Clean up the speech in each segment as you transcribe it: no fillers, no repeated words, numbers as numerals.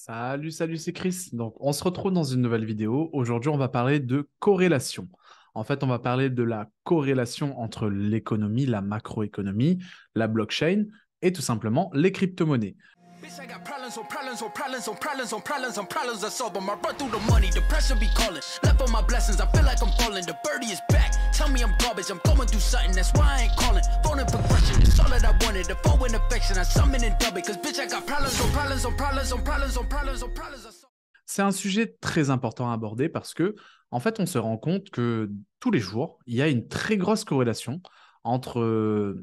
Salut, salut, c'est Chris. Donc, on se retrouve dans une nouvelle vidéo. Aujourd'hui, on va parler de corrélation. En fait, on va parler de la corrélation entre l'économie, la macroéconomie, la blockchain et tout simplement les crypto-monnaies. Bitch, I got problems on problems on problems on problems on problems on problems I solve them. I run through the money, the pressure be calling. Left on my blessings, I feel like I'm falling. The birdie is back. Tell me I'm garbage, I'm going through something. That's why I ain't calling. Phone and progression, it's all that I wanted. The phone and affection, I summon and dub it. Cause bitch, I got problems on problems on problems on problems on problems on problems I solve. C'est un sujet très important à aborder parce que, en fait, on se rend compte que tous les jours, il y a une très grosse corrélation entre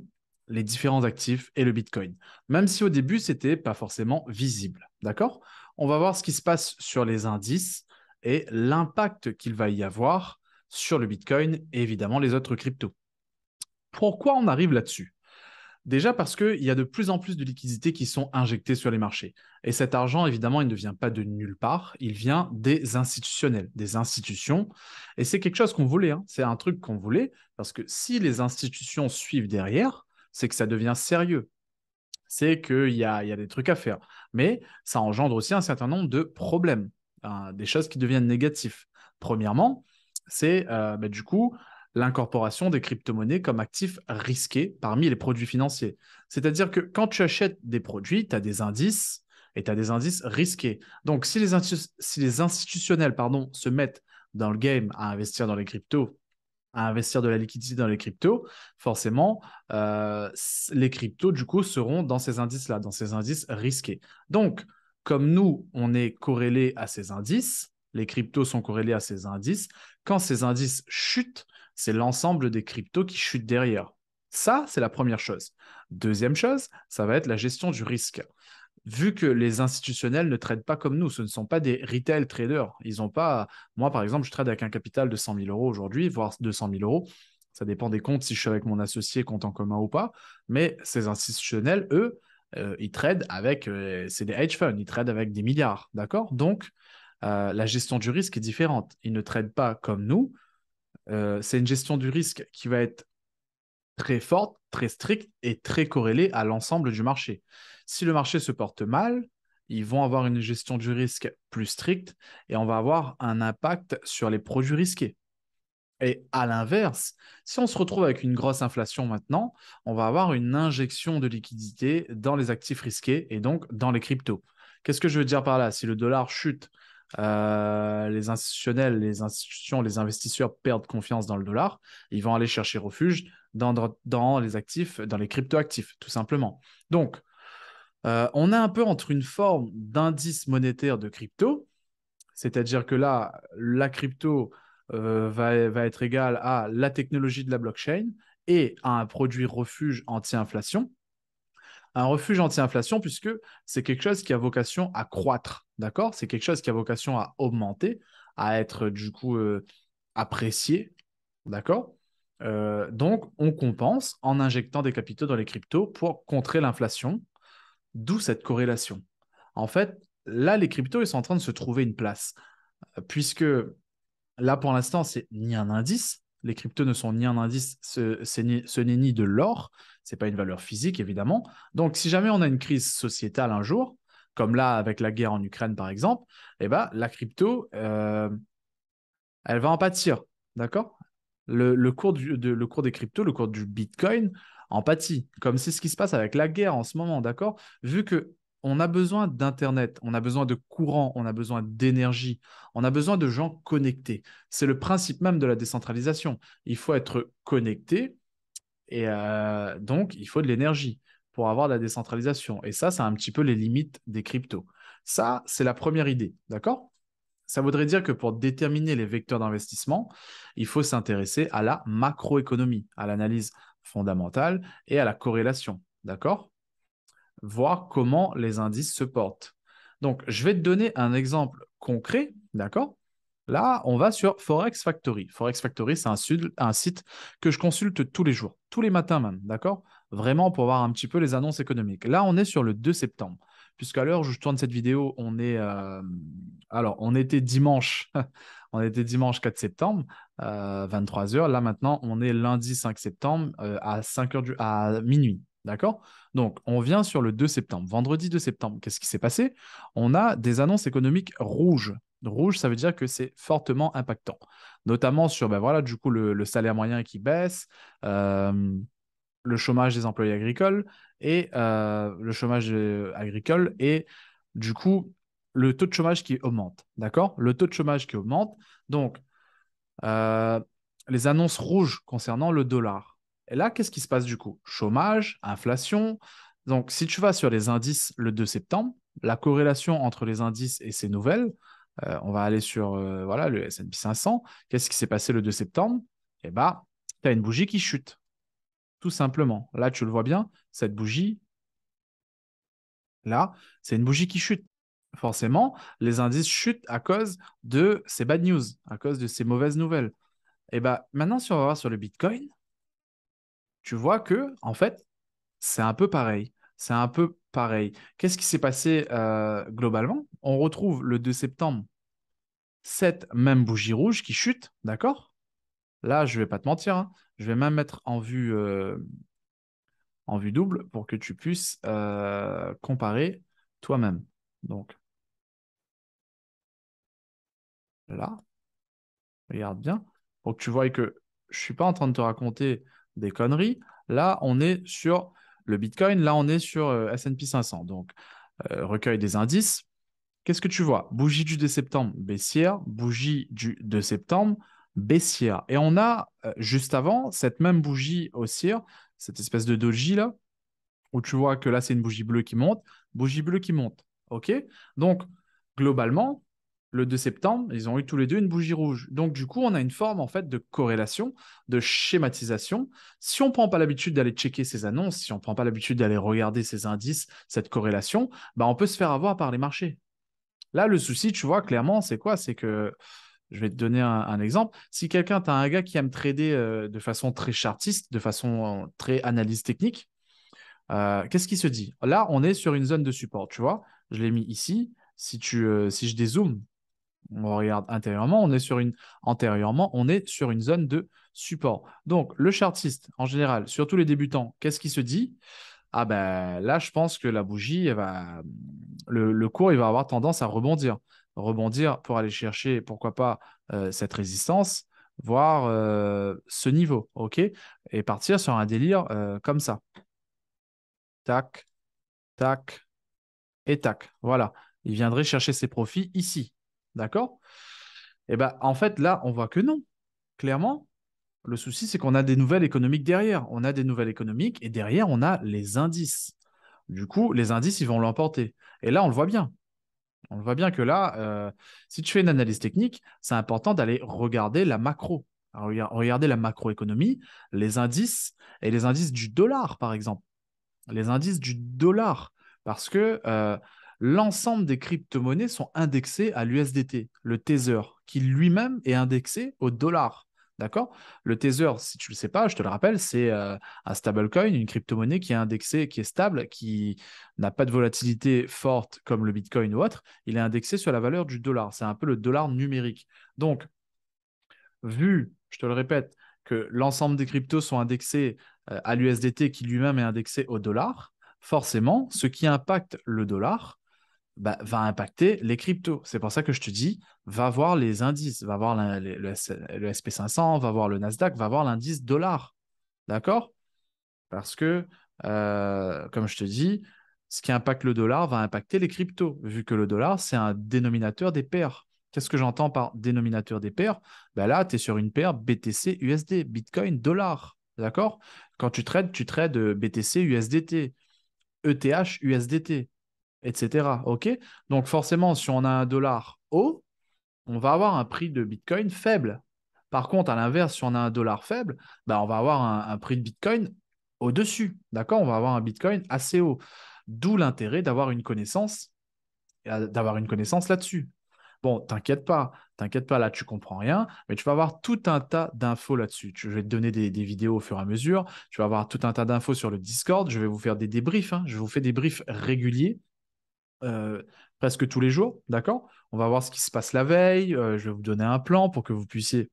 les différents actifs et le Bitcoin. Même si au début, c'était pas forcément visible. D'accord? On va voir ce qui se passe sur les indices et l'impact qu'il va y avoir sur le Bitcoin et évidemment les autres cryptos. Pourquoi on arrive là-dessus? Déjà parce qu'il y a de plus en plus de liquidités qui sont injectées sur les marchés. Et cet argent, évidemment, il ne vient pas de nulle part, il vient des institutionnels, des institutions. Et c'est quelque chose qu'on voulait, hein. C'est un truc qu'on voulait, parce que si les institutions suivent derrière, c'est que ça devient sérieux. C'est qu'il y a des trucs à faire. Mais ça engendre aussi un certain nombre de problèmes, hein, des choses qui deviennent négatives. Premièrement, c'est du coup l'incorporation des crypto-monnaies comme actifs risqués parmi les produits financiers. C'est-à-dire que quand tu achètes des produits, tu as des indices et tu as des indices risqués. Donc, si les institutionnels se mettent dans le game à investir dans les cryptos, à investir de la liquidité dans les cryptos, forcément, les cryptos, du coup, seront dans ces indices-là, dans ces indices risqués. Donc, comme nous, on est corrélés à ces indices, les cryptos sont corrélés à ces indices, quand ces indices chutent, c'est l'ensemble des cryptos qui chutent derrière. Ça, c'est la première chose. Deuxième chose, ça va être la gestion du risque. Vu que les institutionnels ne tradent pas comme nous, ce ne sont pas des retail traders. Ils ont pas. Moi, par exemple, je trade avec un capital de 100 000 euros aujourd'hui, voire 200 000 euros. Ça dépend des comptes, si je suis avec mon associé, compte en commun ou pas. Mais ces institutionnels, eux, ils tradent avec. C'est des hedge funds, ils tradent avec des milliards. D'accord? Donc, la gestion du risque est différente. Ils ne tradent pas comme nous. C'est une gestion du risque qui va être très forte, très stricte et très corrélée à l'ensemble du marché. Si le marché se porte mal, ils vont avoir une gestion du risque plus stricte et on va avoir un impact sur les produits risqués. Et à l'inverse, si on se retrouve avec une grosse inflation maintenant, on va avoir une injection de liquidité dans les actifs risqués et donc dans les cryptos. Qu'est-ce que je veux dire par là? Si le dollar chute, les institutionnels, les institutions, les investisseurs perdent confiance dans le dollar, ils vont aller chercher refuge dans les actifs, dans les crypto-actifs, tout simplement. Donc, on est un peu entre une forme d'indice monétaire de crypto, c'est-à-dire que là, la crypto va être égale à la technologie de la blockchain et à un produit refuge anti-inflation. Un refuge anti-inflation, puisque c'est quelque chose qui a vocation à croître, d'accord? C'est quelque chose qui a vocation à augmenter, à être du coup apprécié, d'accord? Donc, on compense en injectant des capitaux dans les cryptos pour contrer l'inflation, d'où cette corrélation. En fait, là, les cryptos, ils sont en train de se trouver une place, puisque là, pour l'instant, c'est ni un indice. Les cryptos ne sont ni un indice, ce n'est ni de l'or, ce n'est pas une valeur physique, évidemment. Donc, si jamais on a une crise sociétale un jour, comme là avec la guerre en Ukraine, par exemple, eh ben, la crypto, elle va en pâtir, d'accord? Le cours des cryptos, le cours du Bitcoin en pâtit, comme c'est ce qui se passe avec la guerre en ce moment, d'accord? Vu que on a besoin d'Internet, on a besoin de courant, on a besoin d'énergie, on a besoin de gens connectés. C'est le principe même de la décentralisation. Il faut être connecté et donc il faut de l'énergie pour avoir de la décentralisation. Et ça, c'est un petit peu les limites des cryptos. Ça, c'est la première idée, d'accord? Ça voudrait dire que pour déterminer les vecteurs d'investissement, il faut s'intéresser à la macroéconomie, à l'analyse fondamentale et à la corrélation, d'accord? Voir comment les indices se portent. Donc, je vais te donner un exemple concret, d'accord? Là, on va sur Forex Factory. Forex Factory, c'est un site que je consulte tous les jours, tous les matins même, d'accord? Vraiment pour voir un petit peu les annonces économiques. Là, on est sur le 2 septembre, puisqu'à l'heure où je tourne cette vidéo, on était dimanche, on était dimanche 4 septembre, 23 heures. Là, maintenant, on est lundi 5 septembre à 5 heures à minuit, D'accord? Donc, on vient sur le 2 septembre. Vendredi 2 septembre, qu'est-ce qui s'est passé? On a des annonces économiques rouges. Rouge, ça veut dire que c'est fortement impactant. Notamment sur, ben voilà, du coup, le salaire moyen qui baisse, euh, le chômage des employés agricoles et le chômage agricole et du coup, le taux de chômage qui augmente. D'accord? Le taux de chômage qui augmente. Donc, euh, les annonces rouges concernant le dollar. Et là, qu'est-ce qui se passe du coup? Chômage, inflation. Donc, si tu vas sur les indices le 2 septembre, la corrélation entre les indices et ces nouvelles, on va aller sur voilà, le S&P 500. Qu'est-ce qui s'est passé le 2 septembre? Eh bien, tu as une bougie qui chute, tout simplement. Là, tu le vois bien, cette bougie, là, c'est une bougie qui chute. Forcément, les indices chutent à cause de ces bad news, à cause de ces mauvaises nouvelles. Et bah, maintenant, si on va voir sur le Bitcoin, tu vois que, en fait, c'est un peu pareil. C'est un peu pareil. Qu'est-ce qui s'est passé globalement? On retrouve le 2 septembre cette même bougie rouge qui chute, d'accord? Là, je vais pas te mentir, hein. Je vais même mettre en vue double pour que tu puisses comparer toi-même. Donc là, regarde bien. Pour que tu vois que je ne suis pas en train de te raconter des conneries. Là, on est sur le Bitcoin. Là, on est sur S&P 500. Donc, recueil des indices. Qu'est-ce que tu vois? Bougie du 2 septembre baissière, bougie du 2 septembre baissière. Et on a juste avant cette même bougie haussière, cette espèce de doji là, où tu vois que là, c'est une bougie bleue qui monte. OK? Donc, globalement, le 2 septembre, ils ont eu tous les deux une bougie rouge. Donc, du coup, on a une forme en fait de corrélation, de schématisation. Si on ne prend pas l'habitude d'aller checker ces annonces, si on ne prend pas l'habitude d'aller regarder ces indices, cette corrélation, bah, on peut se faire avoir par les marchés. Là, le souci, tu vois, clairement, c'est quoi? C'est que, je vais te donner un exemple. Si quelqu'un, tu as un gars qui aime trader de façon très chartiste, de façon très analyse technique, qu'est-ce qui se dit? Là, on est sur une zone de support, tu vois. Je l'ai mis ici. Si je dézoome, on regarde intérieurement, antérieurement, on est sur une zone de support. Donc, le chartiste, en général, surtout les débutants, qu'est-ce qui se dit? Ah ben là, je pense que la bougie, le cours, il va avoir tendance à rebondir. Rebondir pour aller chercher, pourquoi pas, cette résistance, voire ce niveau, OK? Et partir sur un délire comme ça. Tac, tac et tac. Voilà. Il viendrait chercher ses profits ici. D'accord? Et ben en fait, là, on voit que non. Clairement, le souci, c'est qu'on a des nouvelles économiques derrière. On a des nouvelles économiques et derrière, on a les indices. Du coup, les indices, ils vont l'emporter. Et là, on le voit bien. On le voit bien que là, si tu fais une analyse technique, c'est important d'aller regarder la macro. Alors, regarder la macroéconomie, les indices et les indices du dollar, par exemple. Les indices du dollar. Parce que l'ensemble des crypto-monnaies sont indexées à l'USDT, le Tether, qui lui-même est indexé au dollar. D'accord? Le Tether, si tu ne le sais pas, je te le rappelle, c'est un stablecoin, une crypto-monnaie qui est indexée, qui est stable, qui n'a pas de volatilité forte comme le Bitcoin ou autre. Il est indexé sur la valeur du dollar. C'est un peu le dollar numérique. Donc, vu, je te le répète, que l'ensemble des cryptos sont indexés à l'USDT qui lui-même est indexé au dollar, forcément, ce qui impacte le dollar bah, va impacter les cryptos. C'est pour ça que je te dis, va voir les indices, va voir le SP500, va voir le Nasdaq, va voir l'indice dollar. D'accord? Parce que, comme je te dis, ce qui impacte le dollar va impacter les cryptos, vu que le dollar, c'est un dénominateur des paires. Qu'est-ce que j'entends par dénominateur des paires? Ben là, tu es sur une paire BTC-USD, Bitcoin, dollar. D'accord? Quand tu trades BTC-USDT, ETH-USDT, etc. OK? Donc forcément, si on a un dollar haut, on va avoir un prix de Bitcoin faible. Par contre, à l'inverse, si on a un dollar faible, bah, on va avoir un prix de Bitcoin au-dessus. D'accord? On va avoir un Bitcoin assez haut. D'où l'intérêt d'avoir une connaissance là-dessus. Bon, t'inquiète pas, là, tu comprends rien, mais tu vas avoir tout un tas d'infos là-dessus. Je vais te donner des vidéos au fur et à mesure. Tu vas avoir tout un tas d'infos sur le Discord. Je vais vous faire des débriefs, hein. Je vous fais des briefs réguliers euh, presque tous les jours, d'accord? On va voir ce qui se passe la veille. Je vais vous donner un plan pour que vous puissiez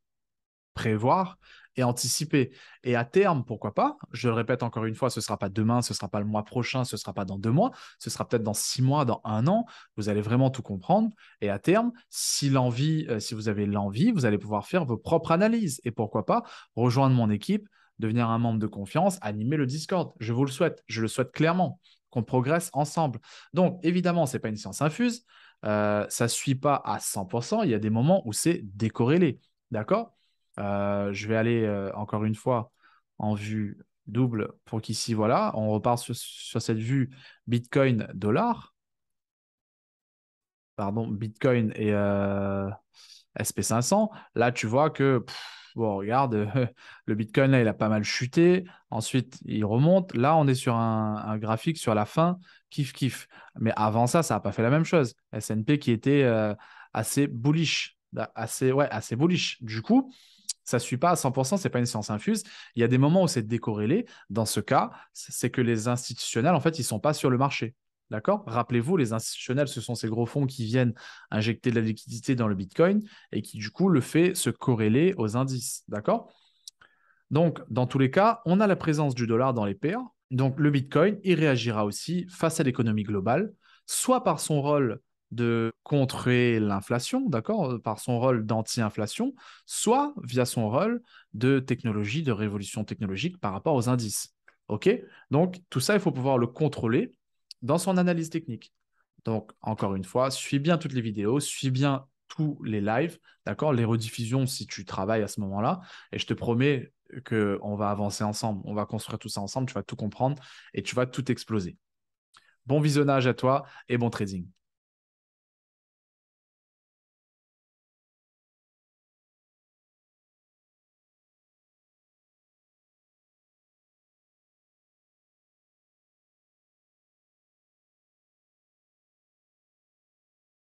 prévoir et anticiper. Et à terme, pourquoi pas, je le répète encore une fois, ce ne sera pas demain, ce ne sera pas le mois prochain, ce ne sera pas dans 2 mois, ce sera peut-être dans 6 mois, dans 1 an, vous allez vraiment tout comprendre. Et à terme, si vous avez l'envie, vous allez pouvoir faire vos propres analyses. Et pourquoi pas, rejoindre mon équipe, devenir un membre de confiance, animer le Discord. Je vous le souhaite, je le souhaite clairement, qu'on progresse ensemble. Donc, évidemment, ce n'est pas une science infuse, ça ne suit pas à 100%, il y a des moments où c'est décorrélé. D'accord? Je vais aller encore une fois en vue double pour qu'ici, voilà, on repart sur cette vue Bitcoin-dollar. Pardon, Bitcoin et SP500. Là, tu vois que, bon, regarde, le Bitcoin, là, il a pas mal chuté. Ensuite, il remonte. Là, on est sur un graphique sur la fin, kiff. Mais avant ça n'a pas fait la même chose. S&P qui était assez bullish. Assez bullish. Du coup, ça ne suit pas à 100%, ce n'est pas une science infuse. Il y a des moments où c'est décorrélé. Dans ce cas, c'est que les institutionnels, en fait, ils ne sont pas sur le marché. D'accord? Rappelez-vous, les institutionnels, ce sont ces gros fonds qui viennent injecter de la liquidité dans le Bitcoin et qui, du coup, le fait se corréler aux indices. D'accord? Donc, dans tous les cas, on a la présence du dollar dans les paires. Donc, le Bitcoin, il réagira aussi face à l'économie globale, soit par son rôle de contrer l'inflation, d'accord, par son rôle d'anti-inflation, soit via son rôle de technologie, de révolution technologique par rapport aux indices. OK? Donc, tout ça, il faut pouvoir le contrôler dans son analyse technique. Donc, encore une fois, suis bien toutes les vidéos, suis bien tous les lives, d'accord, les rediffusions si tu travailles à ce moment-là, et je te promets qu'on va avancer ensemble, on va construire tout ça ensemble, tu vas tout comprendre et tu vas tout exploser. Bon visionnage à toi et bon trading.